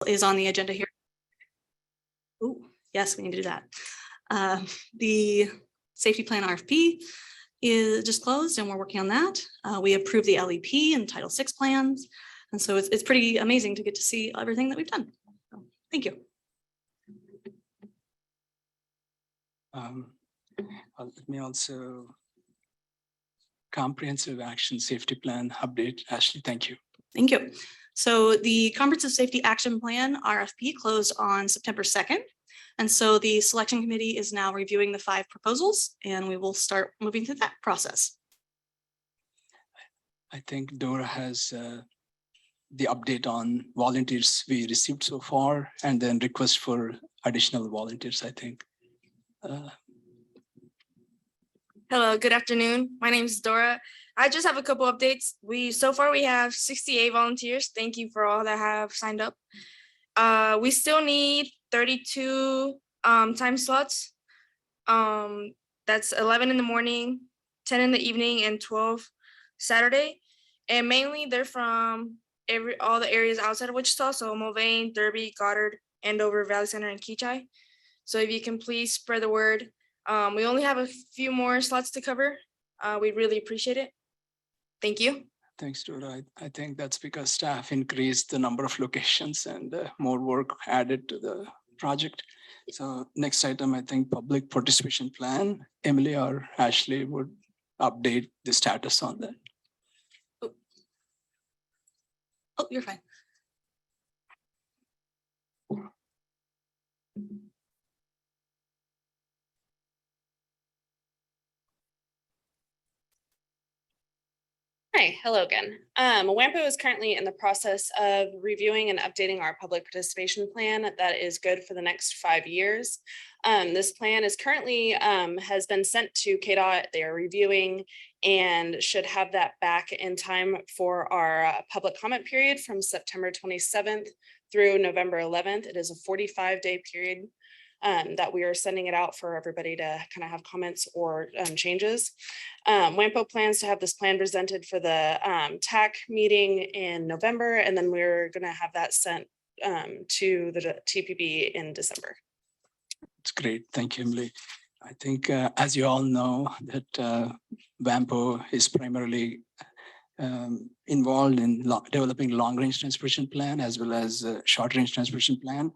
is on the agenda here. Oh, yes, we need to do that. The safety plan RFP is just closed and we're working on that. We approved the LEP and Title VI plans. And so it's pretty amazing to get to see everything that we've done. So, thank you. Let me also comprehensive action safety plan update. Ashley, thank you. Thank you. So the Comprehensive Safety Action Plan RFP closed on September 2nd. And so the selection committee is now reviewing the 5 proposals and we will start moving through that process. I think Dora has the update on volunteers we received so far and then request for additional volunteers, I think. Hello, good afternoon. My name is Dora. I just have a couple updates. So far we have 68 volunteers. Thank you for all that have signed up. We still need 32 time slots. That's 11 in the morning, 10 in the evening, and 12 Saturday. And mainly they're from all the areas outside of Wichita, so Mulvane, Derby, Goddard, Andover, Valley Center, and Keachai. So if you can please spread the word. We only have a few more slots to cover. We really appreciate it. Thank you. Thanks, Dora. I think that's because staff increased the number of locations and more work added to the project. So next item, I think public participation plan. Emily or Ashley would update the status on that. Oh, you're fine. Hi, hello again. WAMPO is currently in the process of reviewing and updating our public participation plan that is good for the next 5 years. This plan is currently has been sent to KDOT. They are reviewing and should have that back in time for our public comment period from September 27th through November 11th. It is a 45-day period that we are sending it out for everybody to kind of have comments or changes. WAMPO plans to have this plan presented for the TAC meeting in November, and then we're going to have that sent to the TPB in December. It's great. Thank you, Emily. I think, as you all know, that WAMPO is primarily involved in developing long-range transportation plan as well as short-range transportation plan.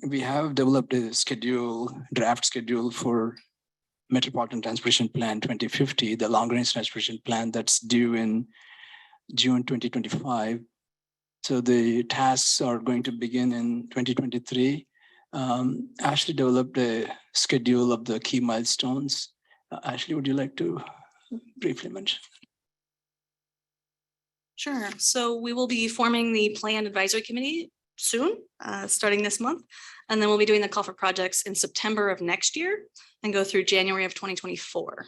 We have developed a draft schedule for Metropolitan Transportation Plan 2050, the long-range transportation plan that's due in June 2025. So the tasks are going to begin in 2023. Ashley developed a schedule of the key milestones. Ashley, would you like to briefly mention? Sure. So we will be forming the Plan Advisory Committee soon, starting this month. And then we'll be doing the call for projects in September of next year and go through January of 2024.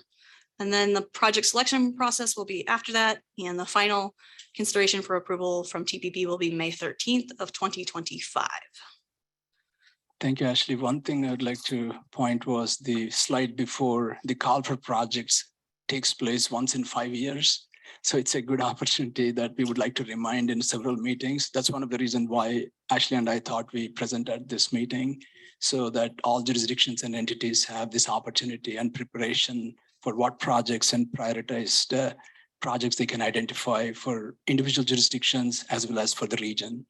And then the project selection process will be after that. And the final consideration for approval from TPB will be May 13th of 2025. Thank you, Ashley. One thing I would like to point was the slide before. The call for projects takes place once in 5 years. So it's a good opportunity that we would like to remind in several meetings. That's one of the reasons why Ashley and I thought we present at this meeting, so that all jurisdictions and entities have this opportunity and preparation for what projects and prioritized projects they can identify for individual jurisdictions as well as for the region.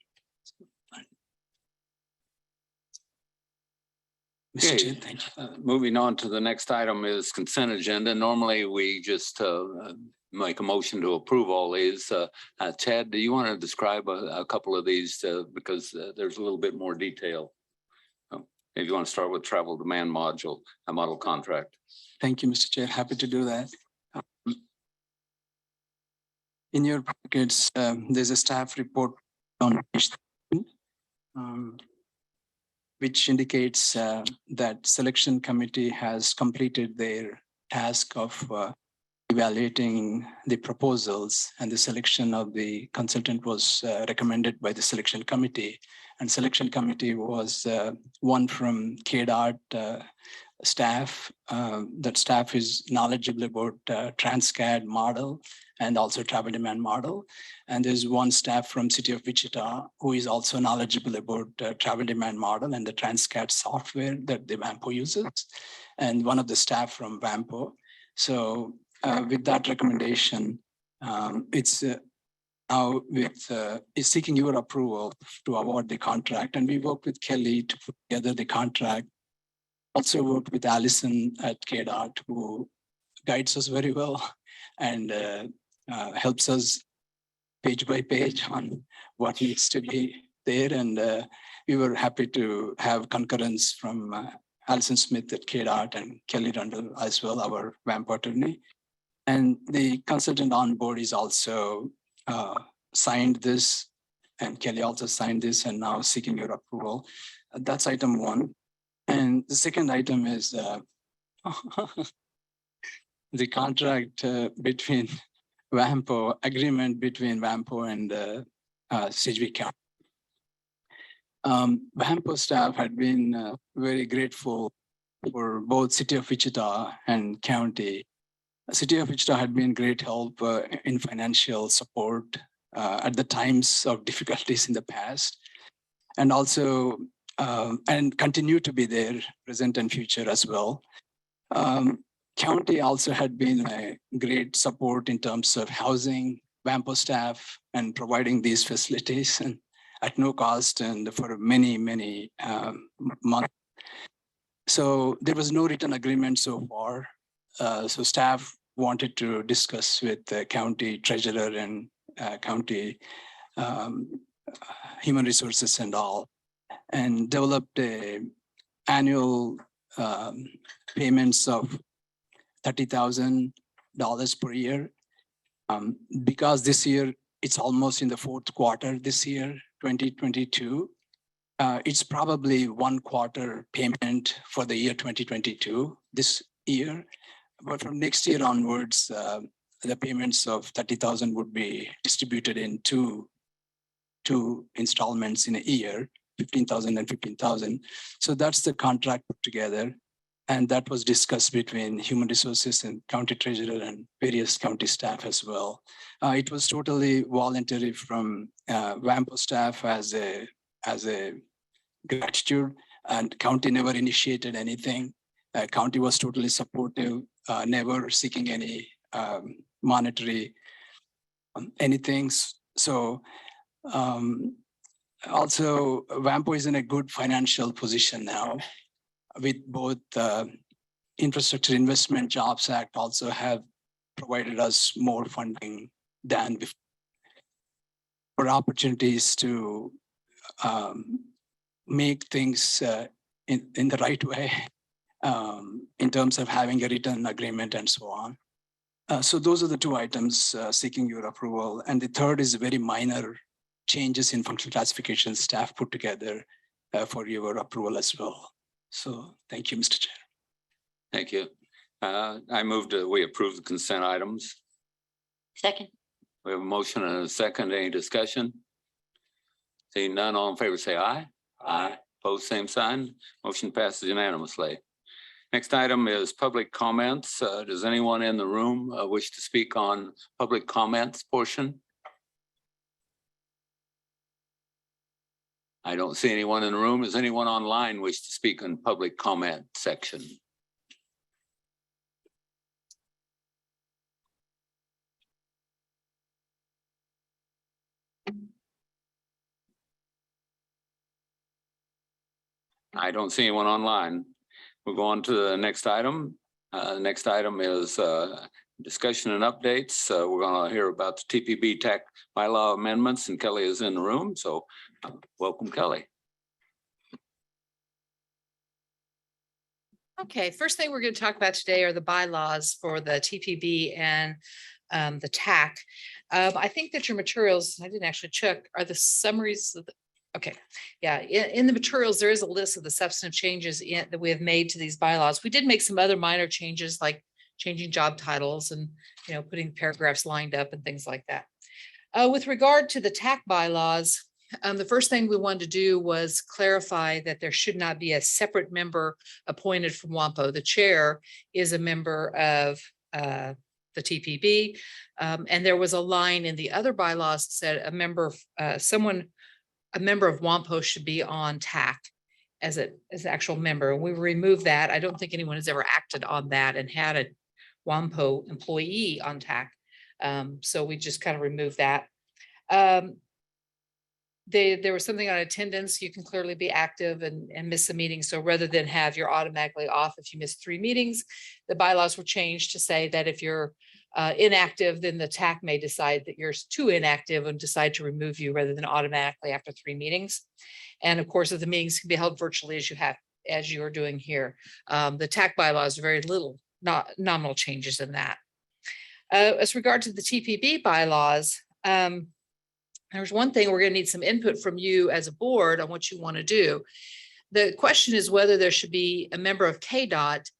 Mr. Chair, thank you. Moving on to the next item is consent agenda. Normally we just make a motion to approve all these. Ted, do you want to describe a couple of these because there's a little bit more detail? If you want to start with travel demand module, a model contract. Thank you, Mr. Chair. Happy to do that. In your packets, there's a staff report on which indicates that selection committee has completed their task of evaluating the proposals, and the selection of the consultant was recommended by the selection committee. And selection committee was one from KDOT staff. That staff is knowledgeable about TransCAD model and also travel demand model. And there's one staff from City of Wichita who is also knowledgeable about travel demand model and the Transcat software that the WAMPO uses, and one of the staff from WAMPO. So with that recommendation, it's now is seeking your approval to award the contract. And we worked with Kelly to put together the contract. Also worked with Allison at KDOT, who guides us very well and helps us page by page on what needs to be there. And we were happy to have concurrence from Allison Smith at KDOT and Kelly Rundle as well, our WAMPO attorney. And the consultant on board is also signed this, and Kelly also signed this, and now seeking your approval. That's item one. And the second item is the contract between WAMPO, agreement between WAMPO and Sedgwick County. WAMPO staff had been very grateful for both City of Wichita and county. City of Wichita had been great help in financial support at the times of difficulties in the past, and also and continue to be there present and future as well. County also had been a great support in terms of housing WAMPO staff and providing these facilities and at no cost and for many, many months. So there was no written agreement so far. So staff wanted to discuss with the county treasurer and county human resources and all, and developed a annual payments of $30,000 per year. Because this year, it's almost in the fourth quarter this year, 2022. It's probably one quarter payment for the year 2022, this year. But from next year onwards, the payments of $30,000 would be distributed in two installments in a year, $15,000 and $15,000. So that's the contract put together. And that was discussed between human resources and county treasurer and various county staff as well. It was totally voluntary from WAMPO staff as a gratitude, and county never initiated anything. County was totally supportive, never seeking any monetary anything. So also WAMPO is in a good financial position now, with both Infrastructure Investment Jobs Act also have provided us more funding than before, for opportunities to make things in the right way in terms of having a written agreement and so on. So those are the two items seeking your approval. And the third is very minor changes in functional classification staff put together for your approval as well. So thank you, Mr. Chair. Thank you. I move that we approve the consent items. Second. We have a motion and a second. Any discussion? Seeing none, all in favor say aye. Aye. Opposed, same sign. Motion passes unanimously. Next item is public comments. Does anyone in the room wish to speak on public comments portion? I don't see anyone in the room. Does anyone online wish to speak on public comment section? I don't see anyone online. We'll go on to the next item. Next item is discussion and updates. We're going to hear about the TPB tax bylaw amendments, and Kelly is in the room. So welcome, Kelly. Okay, first thing we're going to talk about today are the bylaws for the TPB and the TAC. I think that your materials, I didn't actually check, are the summaries of the, okay, yeah, in the materials, there is a list of the substantive changes that we have made to these bylaws. We did make some other minor changes like changing job titles and, you know, putting paragraphs lined up and things like that. With regard to the TAC bylaws, the first thing we wanted to do was clarify that there should not be a separate member appointed from WAMPO. The chair is a member of the TPB. And there was a line in the other bylaws that said a member of WAMPO should be on TAC as an actual member. And we removed that. I don't think anyone has ever acted on that and had a WAMPO employee on TAC. So we just kind of removed that. There was something on attendance. You can clearly be active and miss a meeting. So rather than have you're automatically off if you miss 3 meetings, the bylaws were changed to say that if you're inactive, then the TAC may decide that you're too inactive and decide to remove you rather than automatically after 3 meetings. And of course, if the meetings can be held virtually as you are doing here. The TAC bylaws are very little, not nominal changes in that. As regard to the TPB bylaws, there's one thing we're going to need some input from you as a board on what you want to do. The question is whether there should be a member of KDOT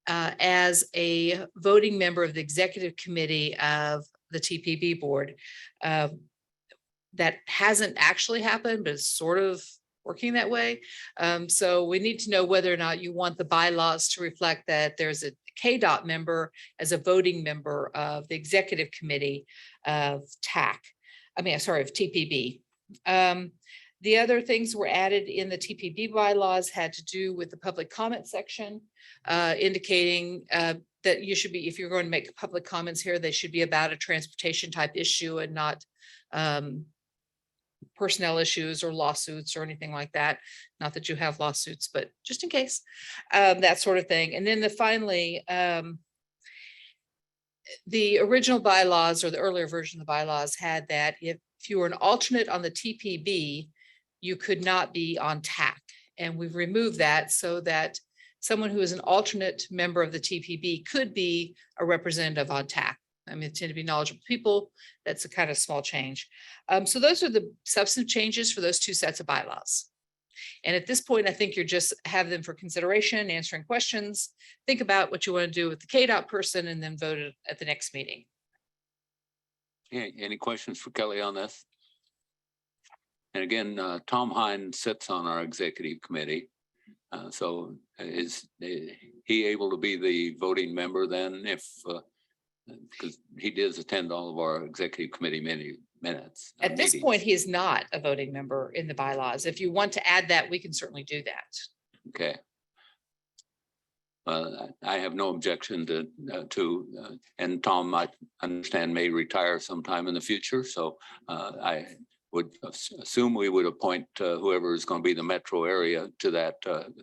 as a voting member of the executive committee of the TPB board. That hasn't actually happened, but it's sort of working that way. So we need to know whether or not you want the bylaws to reflect that there's a KDOT member as a voting member of the executive committee of TAC. Of TPB. The other things were added in the TPB bylaws had to do with the public comment section, indicating that you should be, if you're going to make public comments here, they should be about a transportation type issue and not personnel issues or lawsuits or anything like that. Not that you have lawsuits, but just in case, that sort of thing. And then finally, the original bylaws or the earlier version of the bylaws had that if you were an alternate on the TPB, you could not be on TAC. And we've removed that so that someone who is an alternate member of the TPB could be a representative on TAC. I mean, tend to be knowledgeable people. That's a kind of small change. So those are the substantive changes for those 2 sets of bylaws. And at this point, I think you're just have them for consideration, answering questions, think about what you want to do with the KDOT person, and then vote it at the next meeting. Any questions for Kelly on this? And again, Tom Hine sits on our executive committee. So is he able to be the voting member then if, because he does attend all of our executive committee minutes. At this point, he is not a voting member in the bylaws. If you want to add that, we can certainly do that. Okay. I have no objection to and Tom, I understand, may retire sometime in the future. So I would assume we would appoint whoever is going to be the metro area to that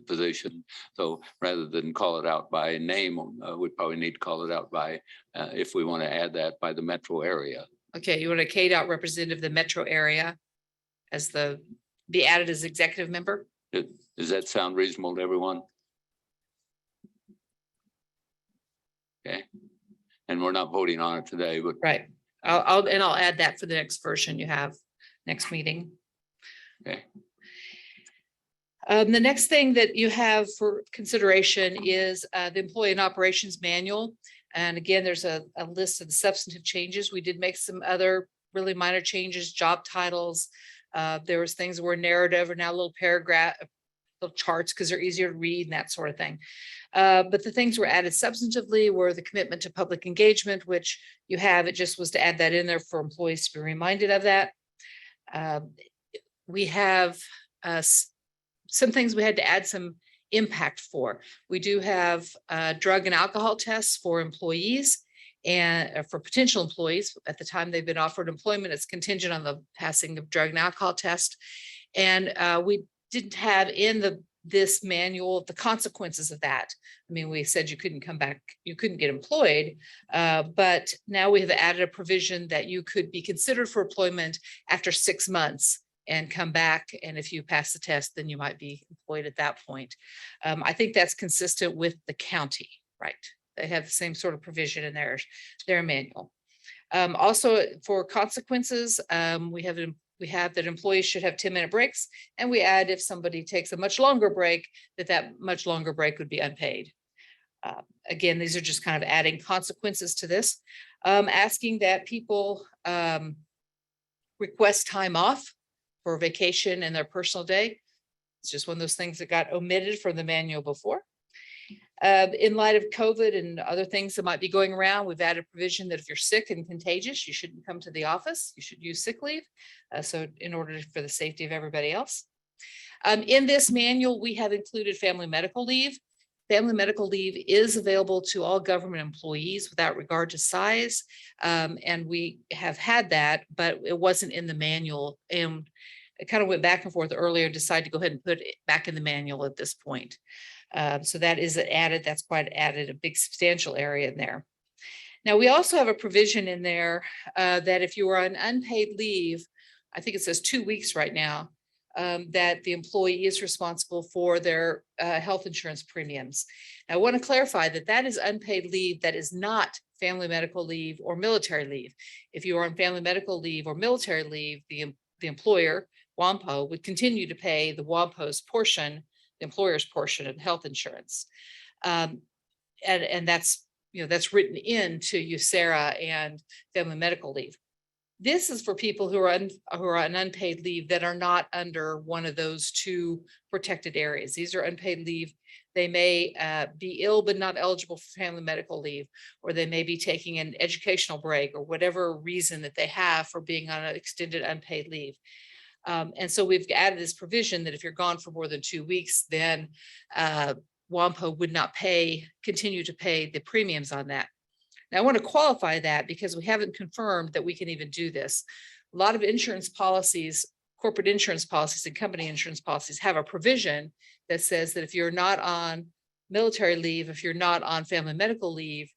position. So rather than call it out by name, we probably need to call it out by, if we want to add that, by the metro area. Okay, you want a KDOT representative of the metro area as be added as executive member? Does that sound reasonable to everyone? Okay, and we're not voting on it today, but right. I'll add that for the next version you have next meeting. Okay. The next thing that you have for consideration is the employee and operations manual. And again, there's a list of the substantive changes. We did make some other really minor changes, job titles. There was things that were narrative or now little paragraph, little charts because they're easier to read and that sort of thing. But the things were added substantively were the commitment to public engagement, which you have. It just was to add that in there for employees to be reminded of that. We have some things we had to add some impact for. We do have drug and alcohol tests for employees and for potential employees at the time they've been offered employment. It's contingent on the passing of drug and alcohol test. And we didn't have in this manual the consequences of that. I mean, we said you couldn't come back, you couldn't get employed, but now we have added a provision that you could be considered for employment after 6 months and come back. And if you pass the test, then you might be employed at that point. I think that's consistent with the county, right? They have the same sort of provision in their manual. Also for consequences, we have that employees should have 10-minute breaks, and we add if somebody takes a much longer break, that much longer break would be unpaid. Again, these are just kind of adding consequences to this, asking that people request time off for vacation and their personal day. It's just one of those things that got omitted from the manual before. In light of COVID and other things that might be going around, we've added provision that if you're sick and contagious, you shouldn't come to the office. You should use sick leave. So in order for the safety of everybody else. In this manual, we have included family medical leave. Family medical leave is available to all government employees without regard to size. And we have had that, but it wasn't in the manual. And it kind of went back and forth earlier, decided to go ahead and put it back in the manual at this point. So that is added, that's quite added, a big substantial area in there. Now, we also have a provision in there that if you are on unpaid leave, I think it says 2 weeks right now, that the employee is responsible for their health insurance premiums. I want to clarify that that is unpaid leave that is not family medical leave or military leave. If you are on family medical leave or military leave, the employer, WAMPO, would continue to pay the WAMPO's portion, the employer's portion of health insurance. And that's, that's written into USERRA and family medical leave. This is for people who are on unpaid leave that are not under one of those two protected areas. These are unpaid leave. They may be ill but not eligible for family medical leave, or they may be taking an educational break or whatever reason that they have for being on an extended unpaid leave. And so we've added this provision that if you're gone for more than 2 weeks, then WAMPO would not continue to pay the premiums on that. Now, I want to qualify that because we haven't confirmed that we can even do this. A lot of insurance policies, corporate insurance policies and company insurance policies have a provision that says that if you're not on military leave, if you're not on family medical leave,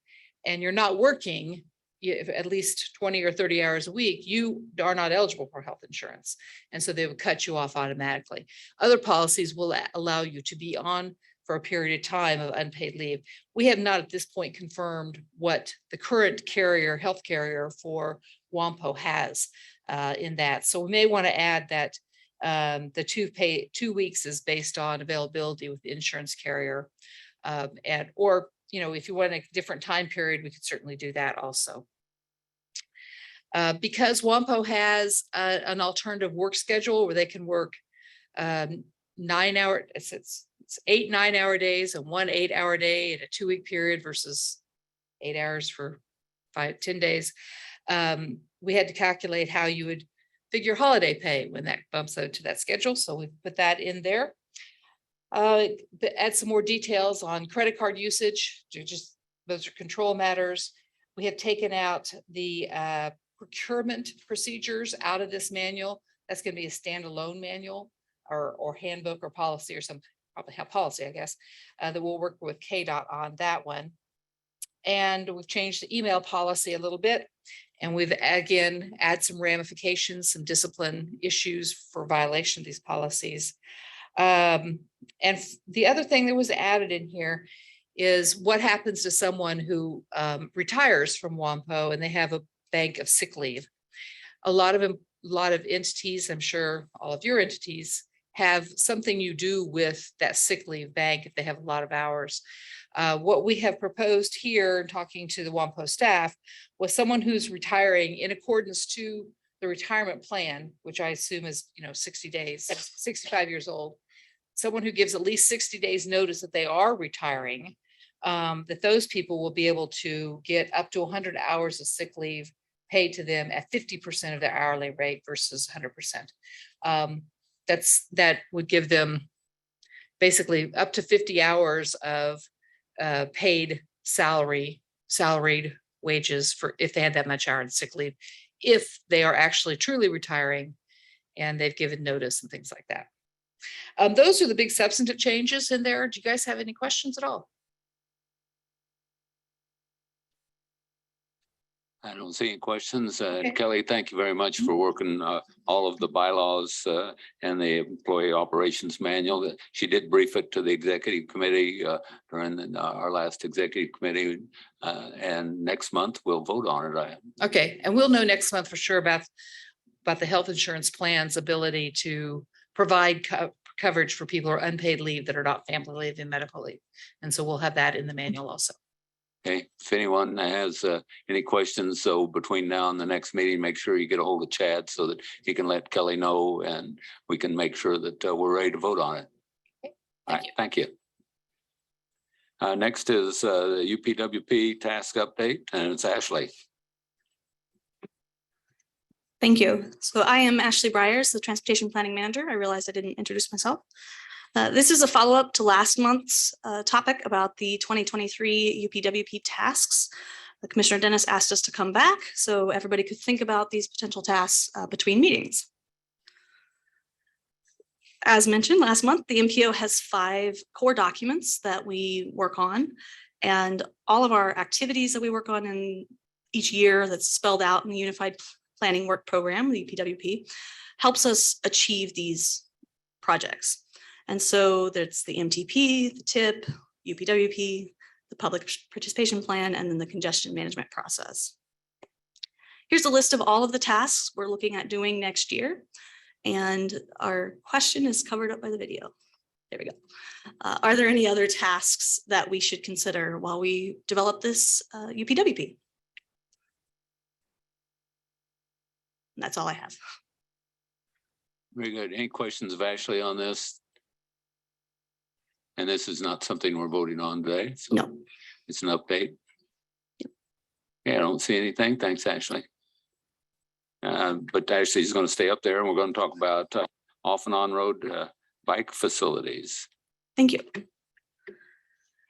and you're not working at least 20 or 30 hours a week, you are not eligible for health insurance. And so they would cut you off automatically. Other policies will allow you to be on for a period of time of unpaid leave. We have not at this point confirmed what the current carrier, health carrier for WAMPO has in that. So we may want to add that the 2 weeks is based on availability with the insurance carrier. Or if you want a different time period, we could certainly do that also. Because WAMPO has an alternative work schedule where they can work 9 hour, it's 8 9-hour days and 1 8-hour day in a 2-week period versus 8 hours for 5-10 days. We had to calculate how you would figure holiday pay when that bumps out to that schedule. So we put that in there. Add some more details on credit card usage. Those are control matters. We have taken out the procurement procedures out of this manual. That's going to be a standalone manual or handbook or policy or some, probably have policy, I guess, that we'll work with KDOT on that one. And we've changed the email policy a little bit. And we've again add some ramifications, some discipline issues for violation of these policies. And the other thing that was added in here is what happens to someone who retires from WAMPO and they have a bank of sick leave. A lot of entities, I'm sure all of your entities, have something you do with that sick leave bank if they have a lot of hours. What we have proposed here, talking to the WAMPO staff, was someone who's retiring in accordance to the retirement plan, which I assume is 60 days, 65 years old. Someone who gives at least 60 days notice that they are retiring, that those people will be able to get up to 100 hours of sick leave paid to them at 50% of their hourly rate versus 100%. That would give them basically up to 50 hours of paid salaried wages for if they had that much hour in sick leave, if they are actually truly retiring and they've given notice and things like that. Those are the big substantive changes in there. Do you guys have any questions at all? I don't see any questions. Okay. Kelly, thank you very much for working all of the bylaws and the employee operations manual. She did brief it to the executive committee during our last executive committee. And next month we'll vote on it. Okay, and we'll know next month for sure about the health insurance plan's ability to provide coverage for people who are unpaid leave that are not family leave and medical leave. And so we'll have that in the manual also. Okay, if anyone has any questions, so between now and the next meeting, make sure you get a hold of Chad so that he can let Kelly know and we can make sure that we're ready to vote on it. Okay. All right, thank you. Next is the UPWP task update, and it's Ashley. Thank you. So I am Ashley Byers, the Transportation Planning Manager. I realized I didn't introduce myself. This is a follow-up to last month's topic about the 2023 UPWP tasks. Commissioner Dennis asked us to come back so everybody could think about these potential tasks between meetings. As mentioned last month, the MPO has 5 core documents that we work on, and all of our activities that we work on in each year that's spelled out in the Unified Planning Work Program, the UPWP, helps us achieve these projects. And so there's the MTP, the TIP, UPWP, the Public Participation Plan, and then the Congestion Management Process. Here's a list of all of the tasks we're looking at doing next year. And our question is covered up by the video. There we go. Are there any other tasks that we should consider while we develop this UPWP? And that's all I have. Very good. Any questions of Ashley on this? And this is not something we're voting on today. So No. it's an update. Yeah, I don't see anything. Thanks, Ashley. But Ashley's going to stay up there and we're going to talk about off and on road bike facilities. Thank you.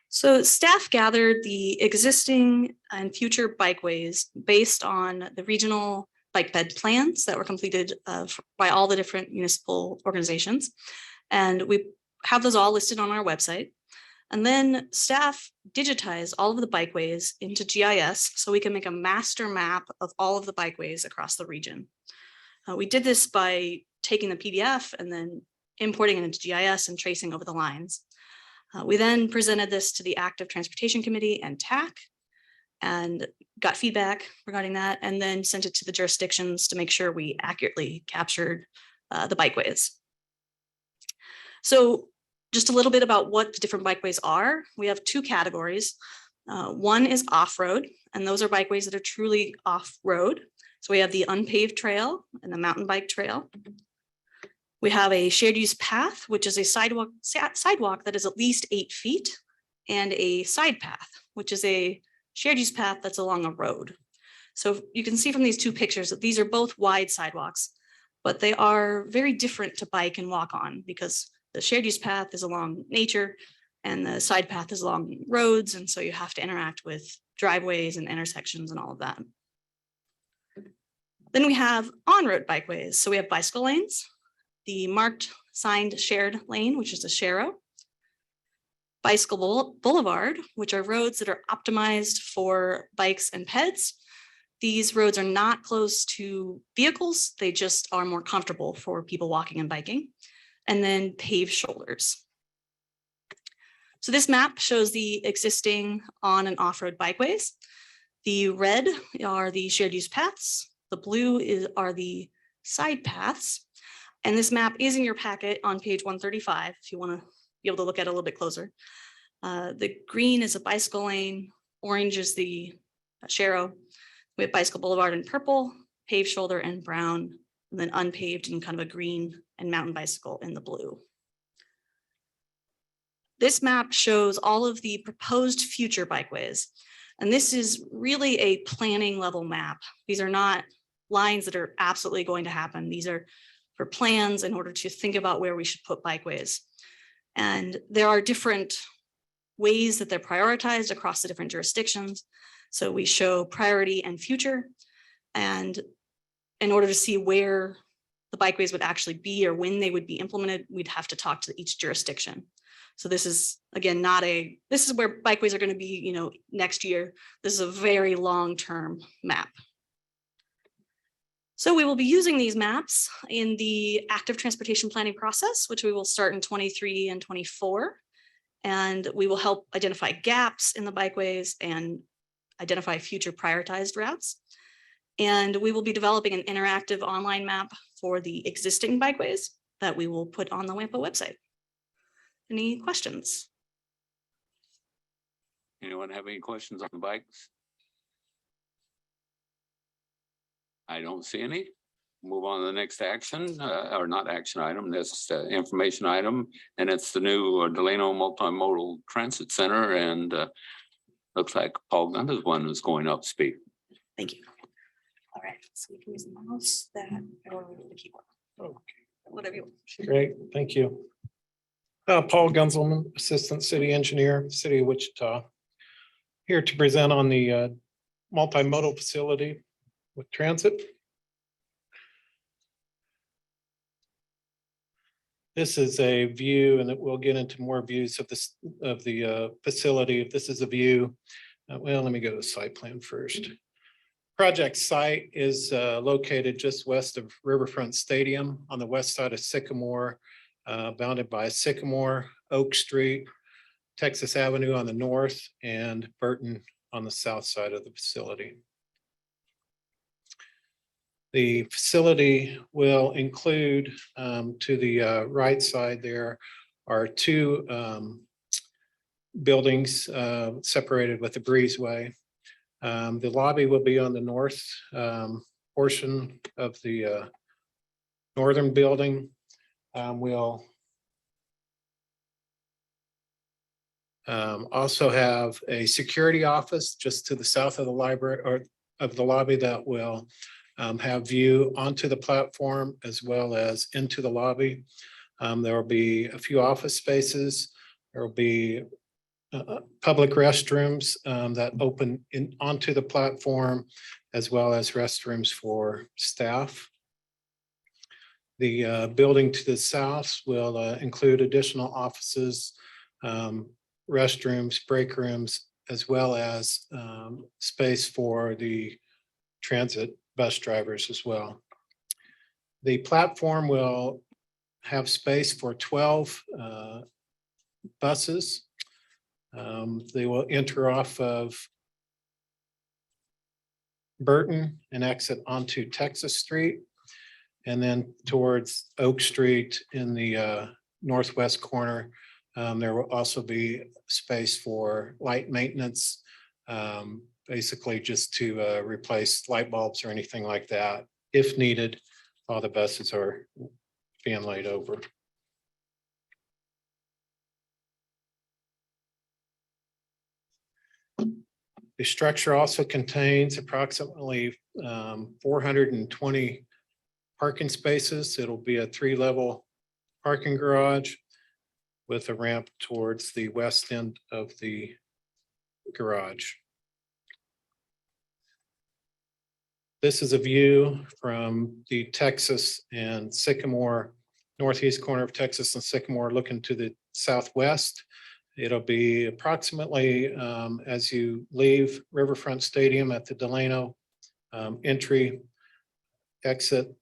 So staff gathered the existing and future bikeways based on the regional bike bed plans that were completed by all the different municipal organizations. And we have those all listed on our website. And then staff digitize all of the bikeways into GIS so we can make a master map of all of the bikeways across the region. We did this by taking the PDF and then importing it into GIS and tracing over the lines. We then presented this to the Active Transportation Committee and TAC and got feedback regarding that, and then sent it to the jurisdictions to make sure we accurately captured the bikeways. So just a little bit about what the different bikeways are. We have 2 categories. One is off-road, and those are bikeways that are truly off-road. So we have the unpaved trail and the mountain bike trail. We have a shared use path, which is a sidewalk that is at least 8 feet, and a side path, which is a shared use path that's along a road. So you can see from these 2 pictures that these are both wide sidewalks, but they are very different to bike and walk on because the shared use path is along nature and the side path is along roads. And so you have to interact with driveways and intersections and all of that. Then we have on-road bikeways. So we have bicycle lanes, the marked signed shared lane, which is a Sharo, bicycle boulevard, which are roads that are optimized for bikes and peds. These roads are not close to vehicles. They just are more comfortable for people walking and biking. And then paved shoulders. So this map shows the existing on and off-road bikeways. The red are the shared use paths. The blue are the side paths. And this map is in your packet on page 135 if you want to be able to look at it a little bit closer. The green is a bicycle lane. Orange is the Sharo. We have bicycle boulevard in purple, paved shoulder in brown, and then unpaved in kind of a green and mountain bicycle in the blue. This map shows all of the proposed future bikeways. And this is really a planning level map. These are not lines that are absolutely going to happen. These are for plans in order to think about where we should put bikeways. And there are different ways that they're prioritized across the different jurisdictions. So we show priority and future. And in order to see where the bikeways would actually be or when they would be implemented, we'd have to talk to each jurisdiction. So this is, again, this is where bikeways are going to be, next year. This is a very long-term map. So we will be using these maps in the active transportation planning process, which we will start in 23 and 24. And we will help identify gaps in the bikeways and identify future prioritized routes. And we will be developing an interactive online map for the existing bikeways that we will put on the WAMPO website. Any questions? Anyone have any questions on the bikes? I don't see any. Move on to the next action, or not action item, this information item, and it's the new Delano Multimodal Transit Center, and looks like Paul Gunn is one who's going up to speak. Thank you. All right, so we can use the mouse, that, or the keyboard. Okay. Whatever you want. Great, thank you. Paul Gunzelman, Assistant City Engineer, City of Wichita. Here to present on the multimodal facility with transit. This is a view, and we'll get into more views of this, of the facility. This is a view. Well, let me go to the site plan first. Project site is located just west of Riverfront Stadium on the west side of Sycamore, bounded by Sycamore, Oak Street, Texas Avenue on the north, and Burton on the south side of the facility. The facility will include, to the right side there are two buildings separated with a breezeway. The lobby will be on the north portion of the northern building. We'll also have a security office just to the south of the library, or of the lobby, that will have view onto the platform as well as into the lobby. There will be a few office spaces. There will be public restrooms that open in onto the platform, as well as restrooms for staff. The building to the south will include additional offices, restrooms, break rooms, as well as space for the transit bus drivers as well. The platform will have space for 12 buses. They will enter off of Burton and exit onto Texas Street, and then towards Oak Street in the northwest corner. There will also be space for light maintenance, basically just to replace light bulbs or anything like that, if needed, while the buses are being laid over. The structure also contains approximately 420 parking spaces. It'll be a 3-level parking garage with a ramp towards the west end of the garage. This is a view from the Texas and Sycamore, northeast corner of Texas and Sycamore, looking to the southwest. It'll be approximately as you leave Riverfront Stadium at the Delano entry exit,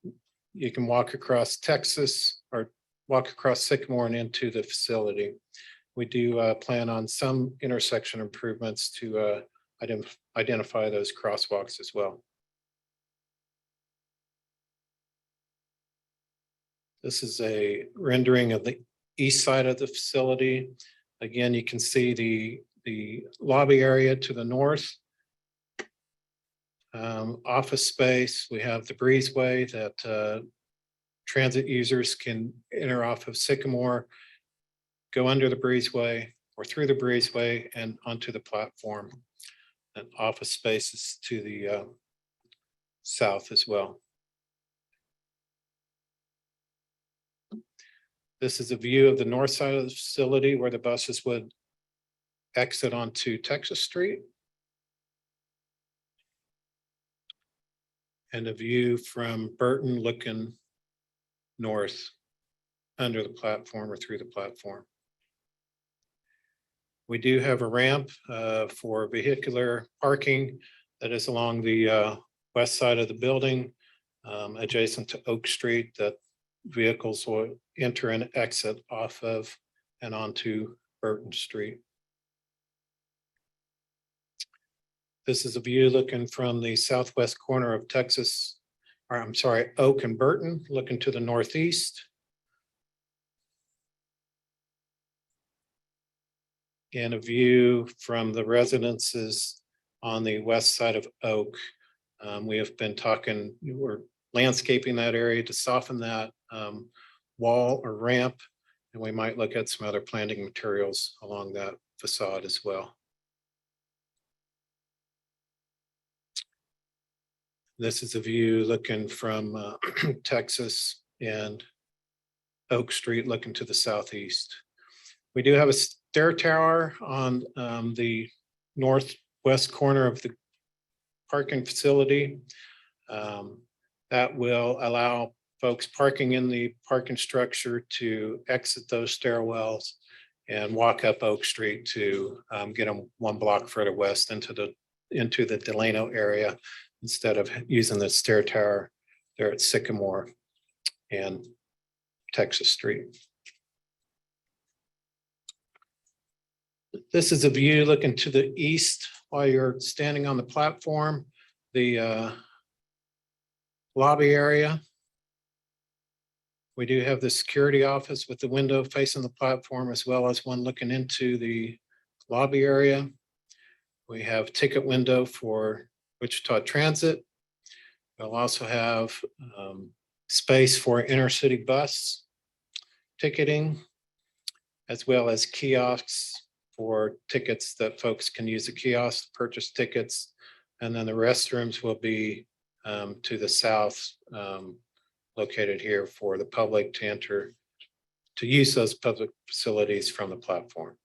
you can walk across Texas or walk across Sycamore and into the facility. We do plan on some intersection improvements to identify those crosswalks as well. This is a rendering of the east side of the facility. Again, you can see the lobby area to the north. Office space, we have the breezeway that transit users can enter off of Sycamore, go under the breezeway or through the breezeway and onto the platform. And office spaces to the south as well. This is a view of the north side of the facility where the buses would exit onto Texas Street. And a view from Burton looking north under the platform or through the platform. We do have a ramp for vehicular parking that is along the west side of the building, adjacent to Oak Street, that vehicles will enter and exit off of and onto Burton Street. This is a view looking from the southwest corner of Texas, or I'm sorry, Oak and Burton, looking to the northeast. And a view from the residences on the west side of Oak. We have been talking, we're landscaping that area to soften that wall or ramp. And we might look at some other planting materials along that facade as well. This is a view looking from Texas and Oak Street looking to the southeast. We do have a stair tower on the northwest corner of the parking facility. That will allow folks parking in the parking structure to exit those stairwells and walk up Oak Street to get them 1 block further west into the Delano area instead of using the stair tower there at Sycamore and Texas Street. This is a view looking to the east while you're standing on the platform, the lobby area. We do have the security office with the window facing the platform as well as one looking into the lobby area. We have ticket window for Wichita Transit. We'll also have space for intercity bus ticketing, as well as kiosks for tickets that folks can use the kiosk to purchase tickets. And then the restrooms will be to the south, located here for the public to enter, to use those public facilities from the platform.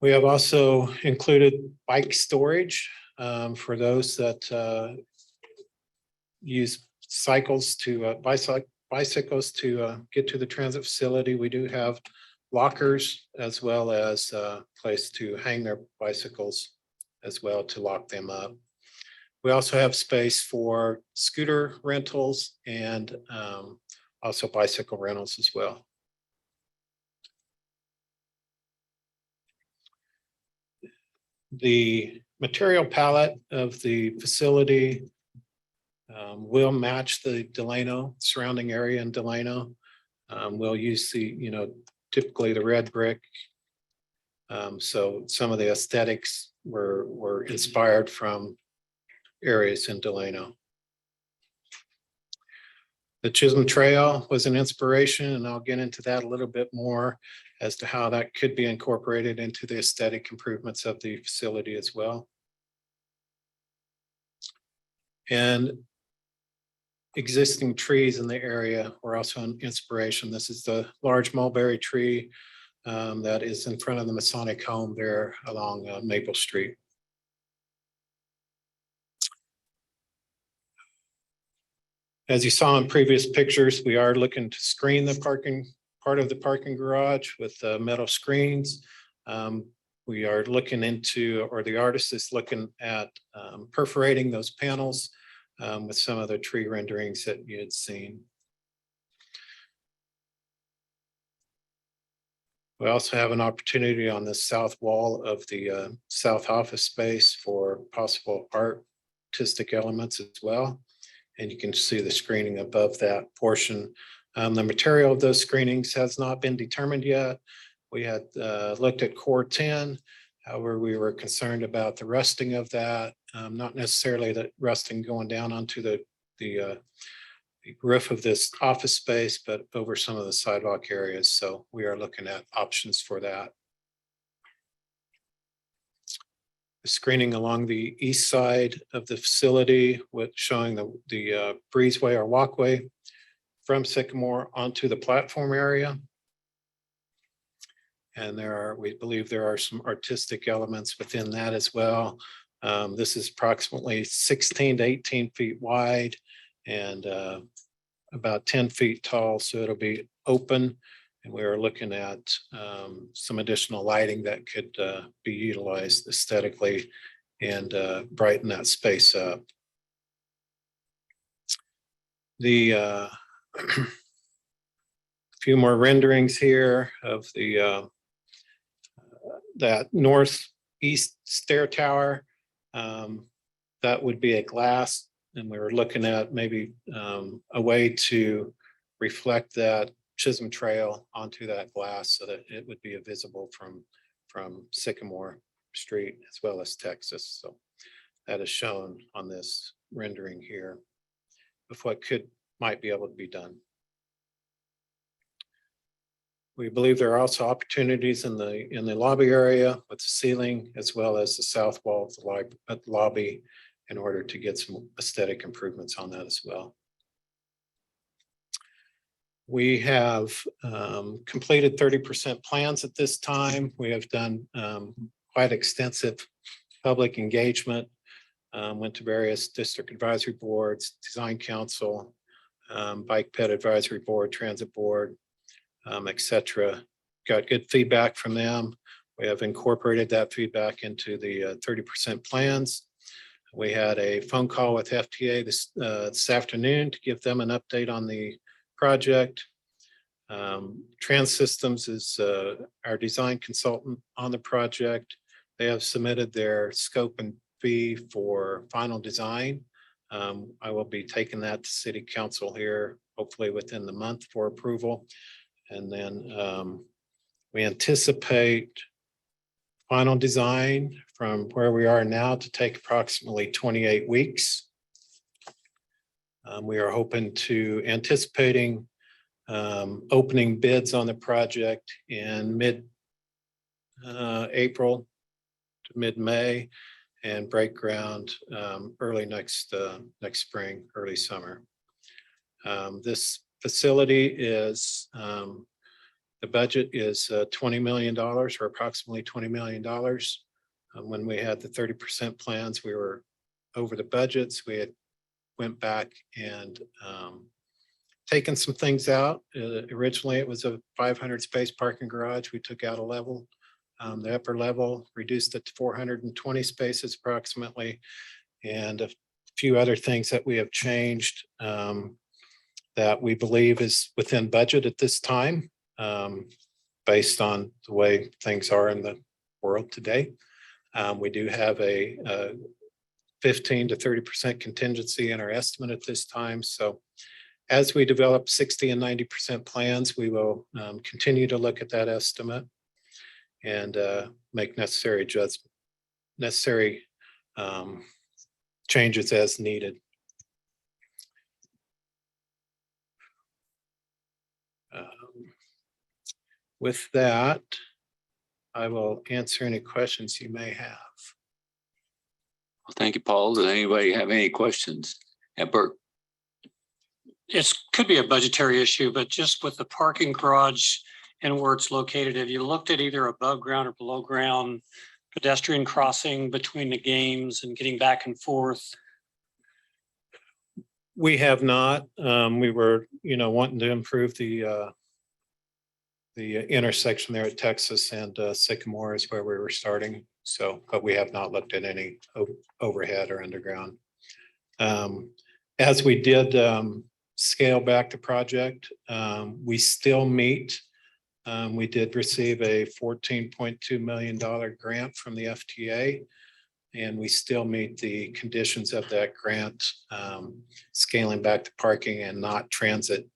We have also included bike storage for those that use cycles to bicycles to get to the transit facility. We do have lockers as well as a place to hang their bicycles as well to lock them up. We also have space for scooter rentals and also bicycle rentals as well. The material palette of the facility will match the Delano surrounding area in Delano. We'll use the, typically the red brick. So some of the aesthetics were inspired from areas in Delano. The Chisholm Trail was an inspiration, and I'll get into that a little bit more as to how that could be incorporated into the aesthetic improvements of the facility as well. And existing trees in the area were also an inspiration. This is the large mulberry tree that is in front of the Masonic home there along Maple Street. As you saw in previous pictures, we are looking to screen the part of the parking garage with metal screens. We are looking into, or the artist is looking at perforating those panels with some of the tree renderings that you had seen. We also have an opportunity on the south wall of the south office space for possible artistic elements as well. And you can see the screening above that portion. The material of those screenings has not been determined yet. We had looked at core 10. However, we were concerned about the rusting of that, not necessarily the rusting going down onto the roof of this office space, but over some of the sidewalk areas. So we are looking at options for that. The screening along the east side of the facility with showing the breezeway or walkway from Sycamore onto the platform area. And we believe there are some artistic elements within that as well. This is approximately 16 to 18 feet wide and about 10 feet tall. So it'll be open. And we are looking at some additional lighting that could be utilized aesthetically and brighten that space up. The few more renderings here of the that northeast stair tower. That would be a glass, and we were looking at maybe a way to reflect that Chisholm Trail onto that glass so that it would be visible from Sycamore Street as well as Texas. So that is shown on this rendering here of what might be able to be done. We believe there are also opportunities in the lobby area with the ceiling as well as the south wall of the lobby in order to get some aesthetic improvements on that as well. We have completed 30% plans at this time. We have done quite extensive public engagement, went to various district advisory boards, design council, bike ped advisory board, transit board, et cetera. Got good feedback from them. We have incorporated that feedback into the 30% plans. We had a phone call with FTA this afternoon to give them an update on the project. Trans Systems is our design consultant on the project. They have submitted their scope and fee for final design. I will be taking that to City Council here, hopefully within the month for approval. And then we anticipate final design from where we are now to take approximately 28 weeks. We are anticipating opening bids on the project in mid-April to mid-May and break ground early next spring, early summer. This facility is, the budget is $20 million or approximately $20 million. When we had the 30% plans, we were over the budgets. We had went back and taken some things out. Originally, it was a 500 space parking garage. We took out a level. The upper level, reduced it to 420 spaces approximately, and a few other things that we have changed that we believe is within budget at this time, based on the way things are in the world today. We do have a 15 to 30% contingency in our estimate at this time. So as we develop 60 and 90% plans, we will continue to look at that estimate and make necessary changes as needed. With that, I will answer any questions you may have. Well, thank you, Paul. Does anybody have any questions? Yeah, Bert. It could be a budgetary issue, but just with the parking garage and where it's located, have you looked at either above ground or below ground pedestrian crossing between the games and getting back and forth? We have not. We were, wanting to improve the intersection there at Texas and Sycamore is where we were starting. So, but we have not looked at any overhead or underground. As we did scale back the project, we still meet. We did receive a $14.2 million grant from the FTA, and we still meet the conditions of that grant, scaling back the parking and not transit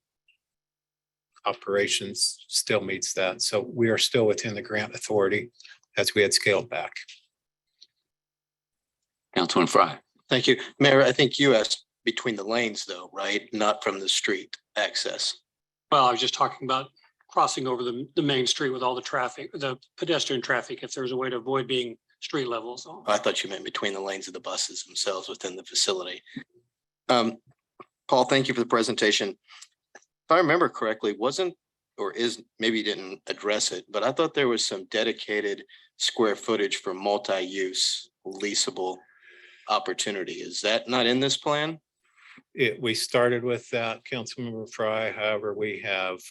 operations still meets that. So we are still within the grant authority as we had scaled back. Councilman Fry. Thank you. Mayor, I think you asked between the lanes though, right? Not from the street access. Well, I was just talking about crossing over the main street with all the traffic, the pedestrian traffic, if there's a way to avoid being street level. So I thought you meant between the lanes of the buses themselves within the facility. Paul, thank you for the presentation. If I remember correctly, maybe you didn't address it, but I thought there was some dedicated square footage for multi-use leasable opportunity. Is that not in this plan? We started with that, Councilmember Fry. However, we have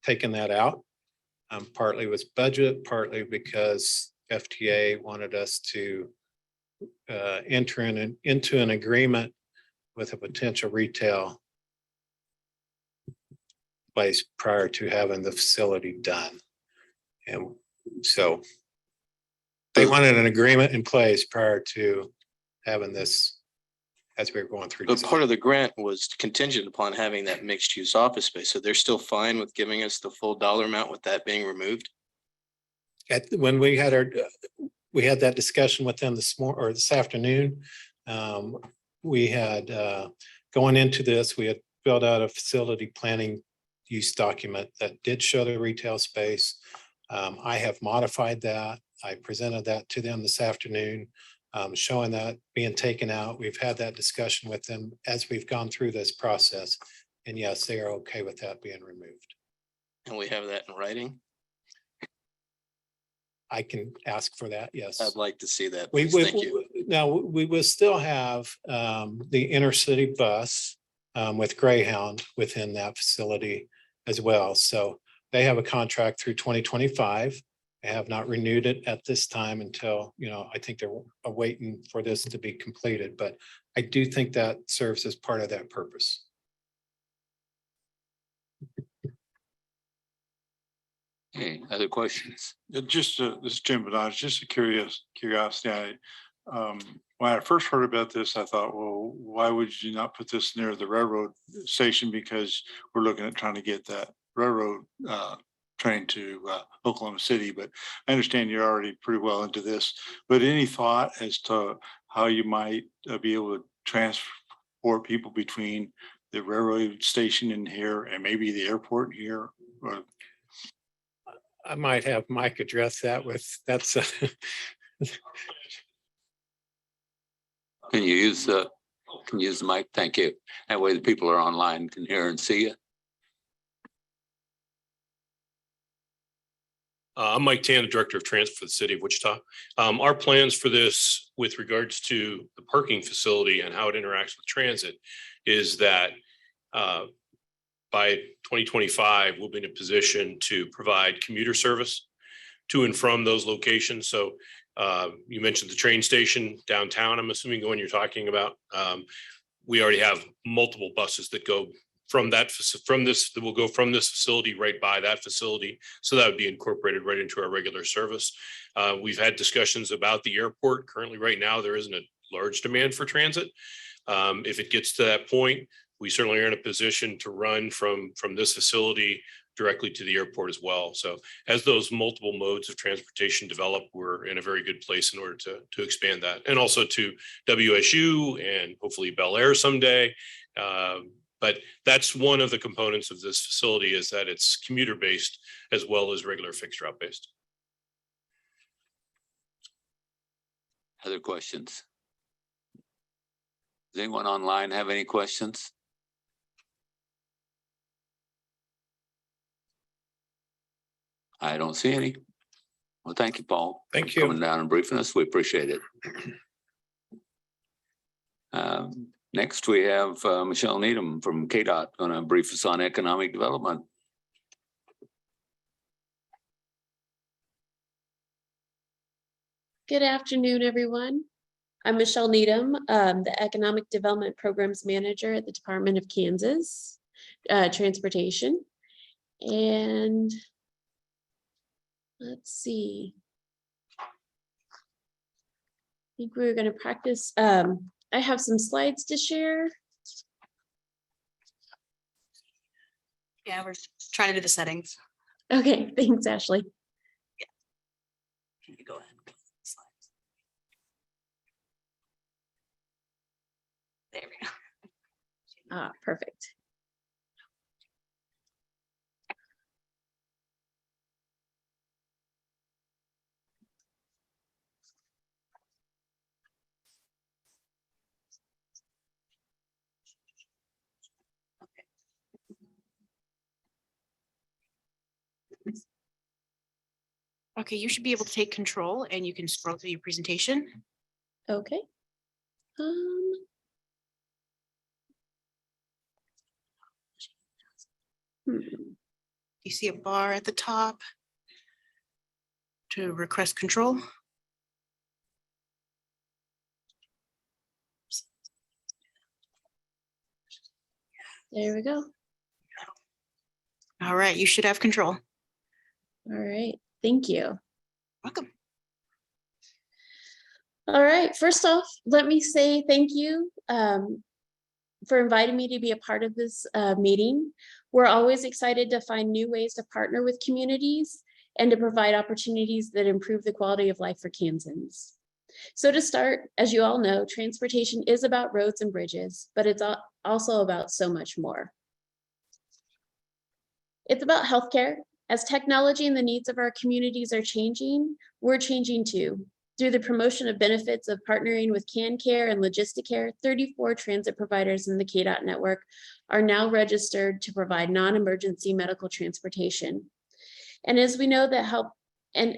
taken that out. Partly was budget, partly because FTA wanted us to enter into an agreement with a potential retail place prior to having the facility done. And so they wanted an agreement in place prior to having this as we were going through. But part of the grant was contingent upon having that mixed use office space. So they're still fine with giving us the full dollar amount with that being removed? When we had we had that discussion with them this afternoon. We had, going into this, we had filled out a facility planning use document that did show the retail space. I have modified that. I presented that to them this afternoon, showing that being taken out. We've had that discussion with them as we've gone through this process. And yes, they are okay with that being removed. And we have that in writing. I can ask for that, yes. I'd like to see that. We please. Thank you. now, we will still have the intercity bus with Greyhound within that facility as well. So they have a contract through 2025. They have not renewed it at this time until, I think they're waiting for this to be completed, but I do think that serves as part of that purpose. Hey, other questions? Just, this is Jim Benaj, just a curiosity. When I first heard about this, I thought, well, why would you not put this near the railroad station? Because we're looking at trying to get that railroad train to Oklahoma City, but I understand you're already pretty well into this. But any thought as to how you might be able to transport people between the railroad station in here and maybe the airport here? Or I might have Mike address that that's Can you use the mic? Thank you. That way the people are online can hear and see you. I'm Mike Tan, the Director of Transit for the City of Wichita. Our plans for this with regards to the parking facility and how it interacts with transit is that by 2025, we'll be in a position to provide commuter service to and from those locations. So you mentioned the train station downtown, I'm assuming the one you're talking about. We already have multiple buses that go that will go from this facility right by that facility. So that would be incorporated right into our regular service. We've had discussions about the airport. Currently, right now, there isn't a large demand for transit. If it gets to that point, we certainly are in a position to run from this facility directly to the airport as well. So as those multiple modes of transportation develop, we're in a very good place in order to expand that, and also to WSU and hopefully Bel Air someday. But that's one of the components of this facility, is that it's commuter based as well as regular fixed route based. Other questions? Does anyone online have any questions? I don't see any. Well, thank you, Paul. Thank for you. coming down and briefing us. We appreciate it. Next, we have Michelle Needham from KDOT going to brief us on economic development. Good afternoon, everyone. I'm Michelle Needham, the Economic Development Programs Manager at the Department of Kansas Transportation. And let's see. I think we're going to practice. I have some slides to share. Yeah, we're trying to do the settings. Okay, thanks, Ashley. Can you go ahead? There we go. Perfect. Okay, you should be able to take control and you can scroll through your presentation. Okay. You see a bar at the top to request control. There we go. All right, you should have control. All right, thank you. Welcome. All right, first off, let me say thank you for inviting me to be a part of this meeting. We're always excited to find new ways to partner with communities and to provide opportunities that improve the quality of life for Kansans. So to start, as you all know, transportation is about roads and bridges, but it's also about so much more. It's about healthcare. As technology and the needs of our communities are changing, we're changing too. Through the promotion of benefits of partnering with CanCare and Logisticare, 34 transit providers in the KDOT network are now registered to provide non-emergency medical transportation. And as we know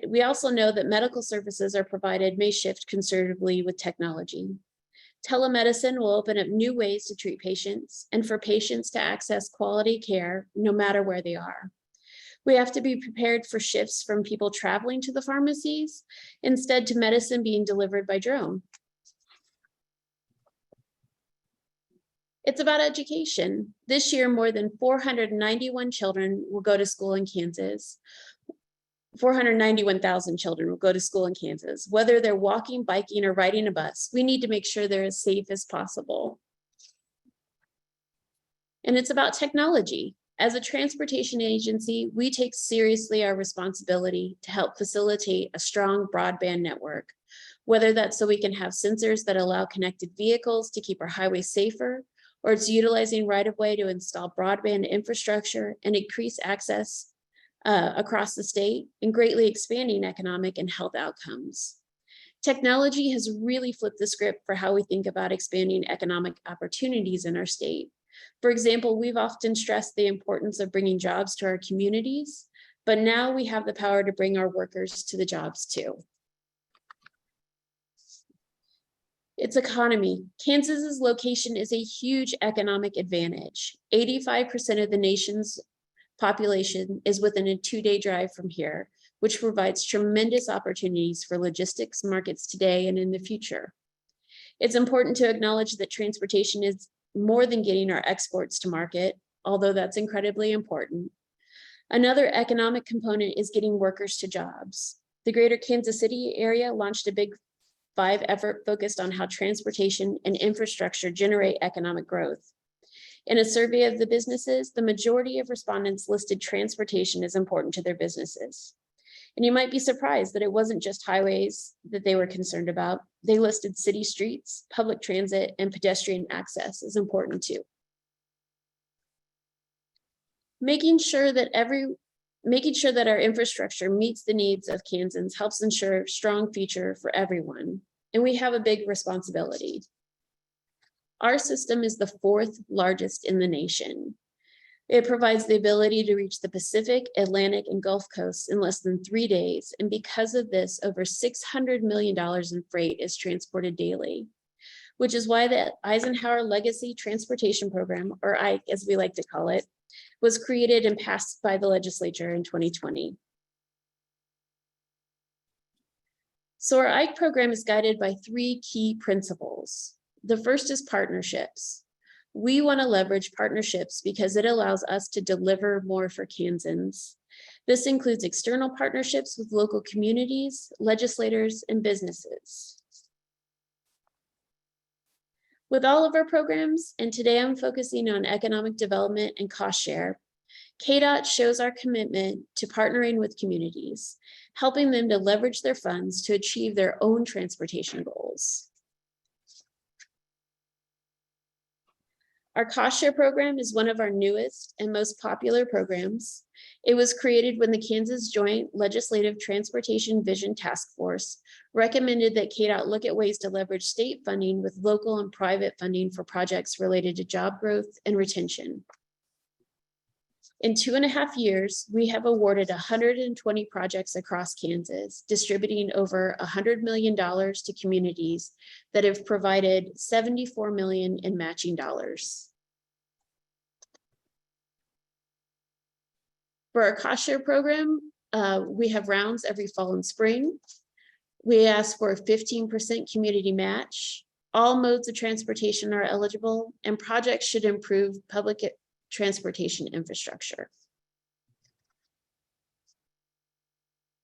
we also know that medical services are provided may shift conservatively with technology. Telemedicine will open up new ways to treat patients and for patients to access quality care no matter where they are. We have to be prepared for shifts from people traveling to the pharmacies instead to medicine being delivered by drone. It's about education. This year, more than 491 children will go to school in Kansas. 491,000 children will go to school in Kansas. Whether they're walking, biking, or riding a bus, we need to make sure they're as safe as possible. And it's about technology. As a transportation agency, we take seriously our responsibility to help facilitate a strong broadband network, whether that's so we can have sensors that allow connected vehicles to keep our highways safer, or it's utilizing right-of-way to install broadband infrastructure and increase access across the state and greatly expanding economic and health outcomes. Technology has really flipped the script for how we think about expanding economic opportunities in our state. For example, we've often stressed the importance of bringing jobs to our communities, but now we have the power to bring our workers to the jobs too. Its economy. Kansas's location is a huge economic advantage. 85% of the nation's population is within a 2-day drive from here, which provides tremendous opportunities for logistics markets today and in the future. It's important to acknowledge that transportation is more than getting our exports to market, although that's incredibly important. Another economic component is getting workers to jobs. The greater Kansas City area launched a Big 5 effort focused on how transportation and infrastructure generate economic growth. In a survey of the businesses, the majority of respondents listed transportation as important to their businesses. And you might be surprised that it wasn't just highways that they were concerned about. They listed city streets, public transit, and pedestrian access as important too. Making sure that our infrastructure meets the needs of Kansans helps ensure a strong future for everyone. And we have a big responsibility. Our system is the 4th largest in the nation. It provides the ability to reach the Pacific, Atlantic, and Gulf coasts in less than 3 days. And because of this, over $600 million in freight is transported daily, which is why the Eisenhower Legacy Transportation Program, or IKE as we like to call it, was created and passed by the legislature in 2020. So our IKE program is guided by 3 key principles. The first is partnerships. We want to leverage partnerships because it allows us to deliver more for Kansans. This includes external partnerships with local communities, legislators, and businesses. With all of our programs, and today I'm focusing on economic development and cost share, KDOT shows our commitment to partnering with communities, helping them to leverage their funds to achieve their own transportation goals. Our cost share program is one of our newest and most popular programs. It was created when the Kansas Joint Legislative Transportation Vision Task Force recommended that KDOT look at ways to leverage state funding with local and private funding for projects related to job growth and retention. In 2.5 years, we have awarded 120 projects across Kansas, distributing over $100 million to communities that have provided $74 million in matching dollars. For our cost share program, we have rounds every fall and spring. We ask for a 15% community match. All modes of transportation are eligible, and projects should improve public transportation infrastructure.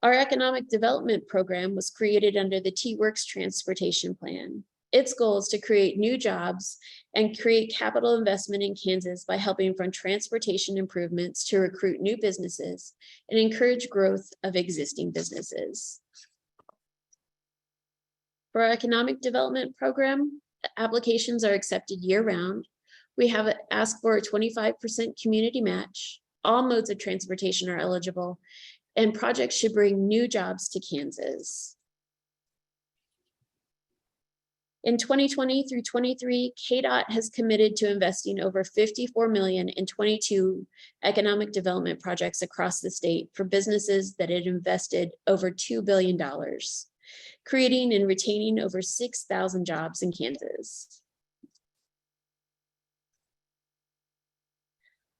Our economic development program was created under the T-Works Transportation Plan. Its goal is to create new jobs and create capital investment in Kansas by helping fund transportation improvements to recruit new businesses and encourage growth of existing businesses. For our economic development program, applications are accepted year-round. We have asked for a 25% community match. All modes of transportation are eligible, and projects should bring new jobs to Kansas. In 2020 through 23, KDOT has committed to investing over $54 million in 22 economic development projects across the state for businesses that had invested over $2 billion, creating and retaining over 6,000 jobs in Kansas.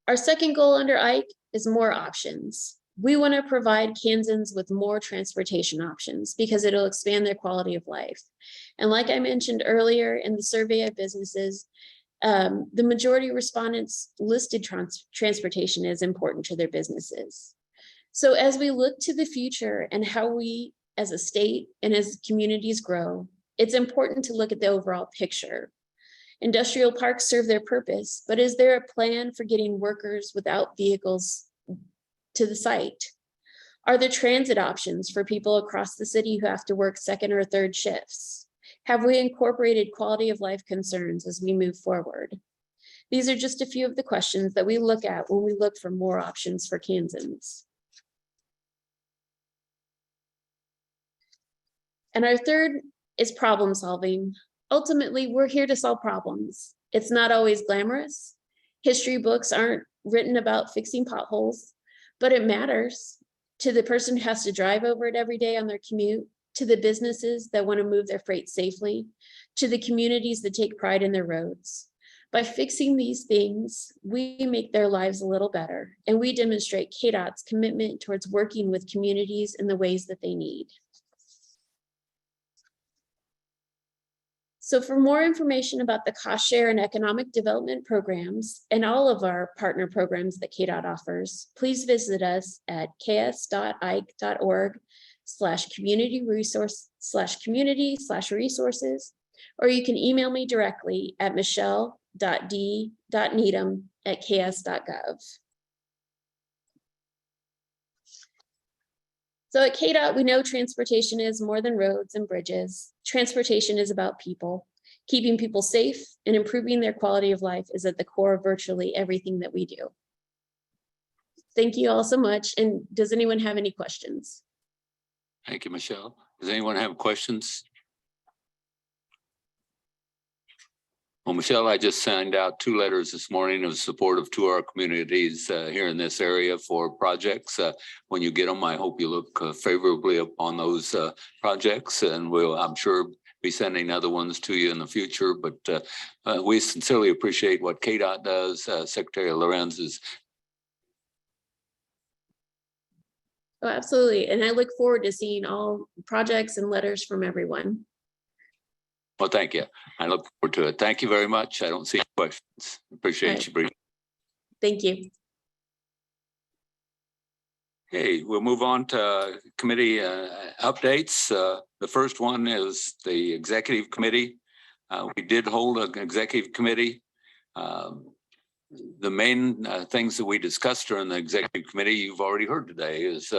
Our second goal under Ike is more options. We want to provide Kansans with more transportation options because it'll expand their quality of life. And like I mentioned earlier in the survey of businesses, the majority of respondents listed transportation as important to their businesses. So as we look to the future and how we as a state and as communities grow, it's important to look at the overall picture. Industrial parks serve their purpose, but is there a plan for getting workers without vehicles to the site? Are there transit options for people across the city who have to work second or third shifts? Have we incorporated quality of life concerns as we move forward? These are just a few of the questions that we look at when we look for more options for Kansans. And our third is problem solving. Ultimately, we're here to solve problems. It's not always glamorous. History books aren't written about fixing potholes, but it matters to the person who has to drive over it every day on their commute, to the businesses that want to move their freight safely, to the communities that take pride in their roads. By fixing these things, we make their lives a little better, and we demonstrate KDOT's commitment towards working with communities in the ways that they need. So for more information about the cost share and economic development programs and all of our partner programs that KDOT offers, please visit us at ks.ike.org/community/resources, or you can email me directly at michelle.d.needham@ks.gov. So at KDOT, we know transportation is more than roads and bridges. Transportation is about people. Keeping people safe and improving their quality of life is at the core of virtually everything that we do. Thank you all so much. And does anyone have any questions? Thank you, Michelle. Does anyone have questions? Well, Michelle, I just signed out 2 letters this morning of support to our communities here in this area for projects. When you get them, I hope you look favorably upon those projects, and we'll, I'm sure, be sending other ones to you in the future. But we sincerely appreciate what KDOT does. Secretary Lorenz is. Oh, absolutely. And I look forward to seeing all projects and letters from everyone. Well, thank you. I look forward to it. Thank you very much. I don't see any questions. Appreciate you bringing. Thank you. Okay, we'll move on to committee updates. The first one is the executive committee. We did hold an executive committee. The main things that we discussed during the executive committee, you've already heard today, is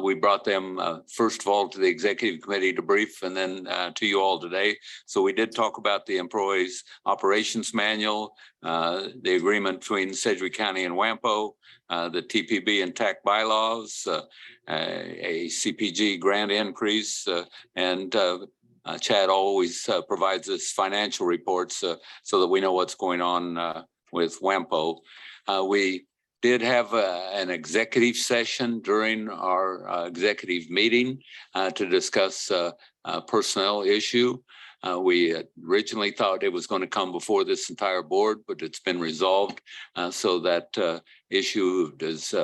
we brought them first of all to the executive committee to brief, and then to you all today. So we did talk about the employees operations manual, the agreement between Sedgwick County and WAMPO, the TPB and TAC bylaws, a CPG grant increase, and Chad always provides us financial reports so that we know what's going on with WAMPO. We did have an executive session during our executive meeting to discuss a personnel issue. We originally thought it was going to come before this entire board, but it's been resolved. So that issue is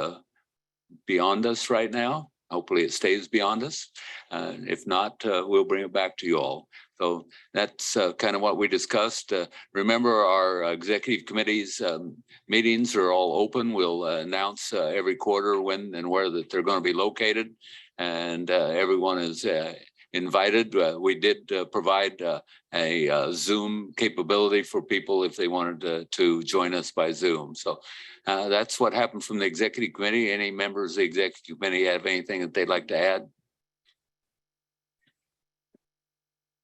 beyond us right now. Hopefully it stays beyond us. If not, we'll bring it back to you all. So that's kind of what we discussed. Remember, our executive committees meetings are all open. We'll announce every quarter when and where that they're going to be located. And everyone is invited. We did provide a Zoom capability for people if they wanted to join us by Zoom. So that's what happened from the executive committee. Any members of the executive committee have anything that they'd like to add?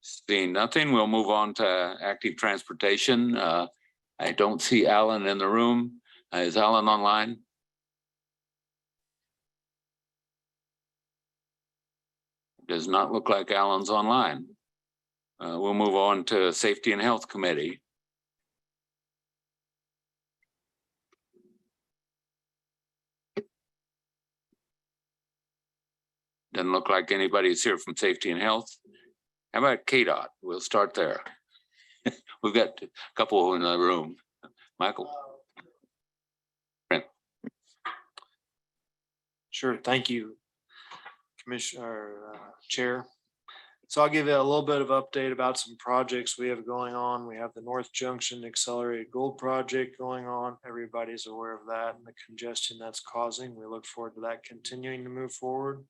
Seeing nothing, we'll move on to active transportation. I don't see Alan in the room. Is Alan online? Does not look like Alan's online. We'll move on to Safety and Health Committee. Doesn't look like anybody's here from Safety and Health. How about KDOT? We'll start there. We've got a couple in the room. Michael. Sure, thank you, Commissioner, Chair. So I'll give you a little bit of update about some projects we have going on. We have the North Junction Accelerated Gold Project going on. Everybody's aware of that and the congestion that's causing. We look forward to that continuing to move forward.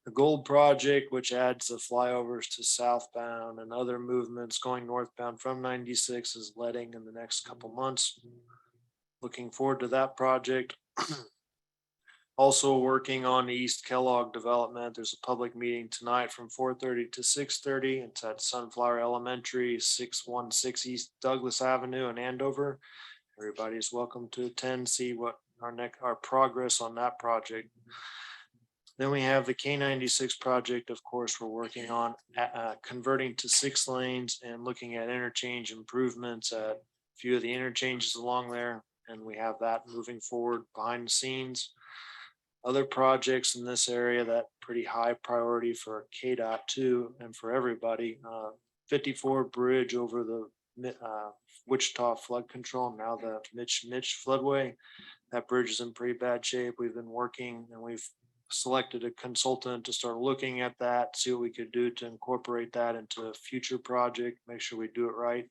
The Gold Project, which adds the flyovers to southbound and other movements going northbound from 96, is letting in the next couple months. Looking forward to that project. Also working on the East Kellogg development. There's a public meeting tonight from 4:30 to 6:30. It's at Sunflower Elementary, 616 East Douglas Avenue in Andover. Everybody's welcome to attend, see what our progress on that project. Then we have the K96 project, of course, we're working on converting to 6 lanes and looking at interchange improvements at a few of the interchanges along there. And we have that moving forward behind the scenes. Other projects in this area that pretty high priority for KDOT too, and for everybody. 54 bridge over the Wichita flood control, now the Mitch floodway. That bridge is in pretty bad shape. We've been working and we've selected a consultant to start looking at that, see what we could do to incorporate that into a future project, make sure we do it right.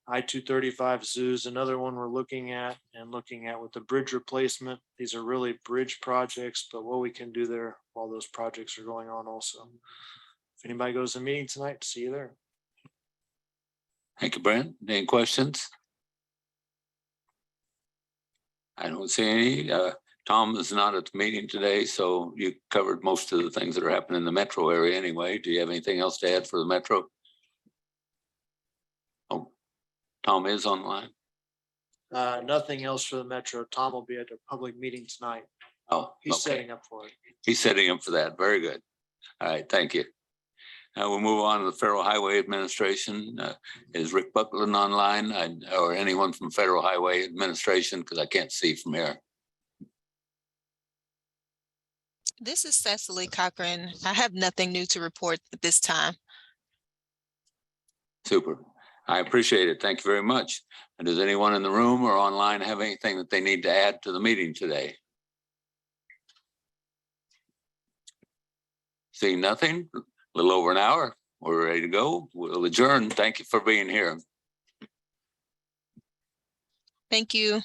I-235 Zoo's another one we're looking at with the bridge replacement. These are really bridge projects, but what we can do there while those projects are going on also. If anybody goes to the meeting tonight, see you there. Thank you, Brent. Any questions? I don't see any. Tom is not at the meeting today, so you covered most of the things that are happening in the metro area anyway. Do you have anything else to add for the metro? Oh, Tom is online. Nothing else for the metro. Tom will be at a public meeting tonight. Oh, He's okay. setting up for it. He's setting up for that. Very good. All right, thank you. Now we'll move on to the Federal Highway Administration. Is Rick Buckland online or anyone from Federal Highway Administration? Because I can't see from here. This is Cecily Cochran. I have nothing new to report at this time. Super. I appreciate it. Thank you very much. And does anyone in the room or online have anything that they need to add to the meeting today? Seeing nothing, a little over an hour. We're ready to go. We'll adjourn. Thank you for being here. Thank you.